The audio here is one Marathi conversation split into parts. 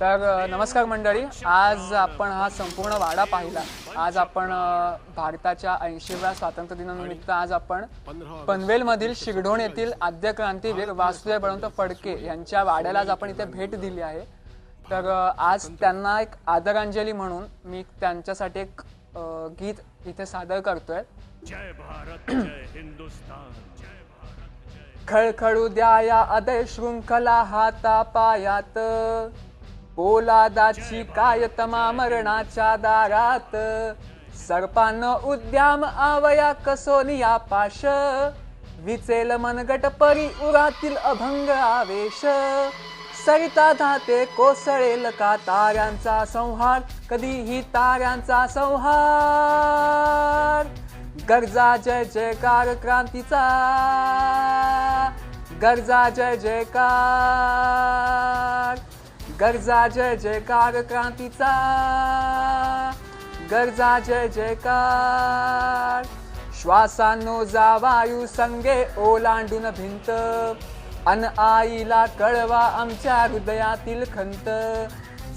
तर नमस्कार मंडळी, आज आपण हा संपूर्ण वाडा पाहिला। आज आपण भारताच्या 80व्या स्वातंत्र्य दिनानिमित्त आज आपण पनवेल मधील शिरढोण येथील आद्य क्रांतीवीर वासुदेव बळवंत फडके यांच्या वाड्याला आज आपण इथे भेट दिली आहे। तर आज त्यांना एक आदरांजली म्हणून मी त्यांच्यासाठी एक गीत इथे सादर करतोय। जय भारत जय हिंदुस्तान खळखळू द्या या अदय शृंखला हाता पायात, पोलादाची कायतमा मरणाच्या दारात, सर्पानं उद्याम आवया कसोनिया पाश, विचेल मनगट परी उरातील अभंग आवेश, सरिता धाते कोसळेल का ताऱ्यांचा संहार, कधीही ताऱ्यांचा संहार। गरजा जय जयकार क्रांतीचा, गरजा जय जयकार, गरजा जय जयकार क्रांतीचा, गरजा जय जयकार। श्वासांनो जा वायू संगे ओलांडून भिंत, अन आईला कळवा आमच्या हृदयातील खंत,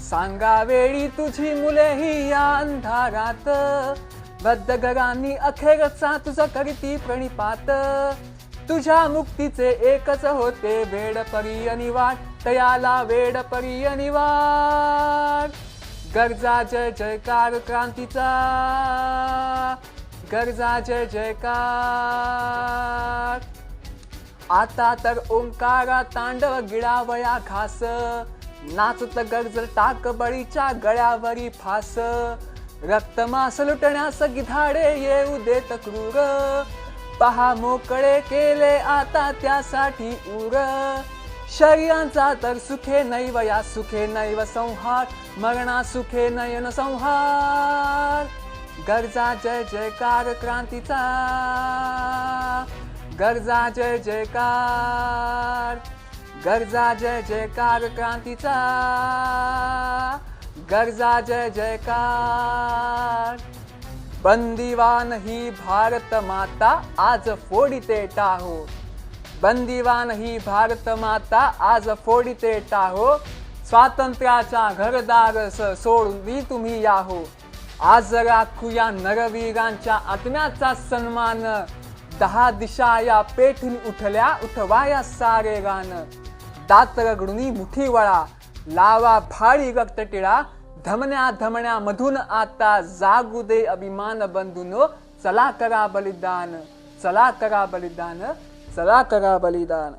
सांगा वेळी तुझी मुले ही या अंधारात, बद्धघरांनी अखेरचा तुझा करीती प्रणिपात, तुझ्या मुक्तीचे एकच होते वेड परी अनिवार्य, तयाला वेड परी अनिवार्य। गरजा जय जयकार क्रांतीचा, गरजा जय जयकार। आता तर ओंकारा तांडव गिळावया घास, नाचत गरजल टाक बळीच्या गळ्यावरी फास, रक्तमास लुटण्यास गिधाडे येऊ देत क्रूर, पहा मोकळे केले आता त्यासाठी उर, शरीरांचा तर सुखे नैव या सुखे नैव संहार, मरणा सुखे नयन संहार। गरजा जय जयकार क्रांतीचा, गरजा जय जयकार, गरजा जय जयकार क्रांतीचा, गरजा जय जयकार। बंदीवान ही भारत माता आज फोडिते टाहो, बंदीवान ही भारत माता आज फोडिते टाहो, स्वातंत्र्याचा घरदार सोडून तुम्ही याहो, आज राखूया नरवीरांच्या आत्म्याचा सन्मान, 10 दिशा या पेठून उठल्या उठवाया सारे गान, दात रगडूनी मुठी वळा लावा भारी रक्तटिळा, धमन्या धमन्या मधून आता जागू दे अभिमान बंधूनो, चला करा बलिदान, चला करा बलिदान, चला करा बलिदान।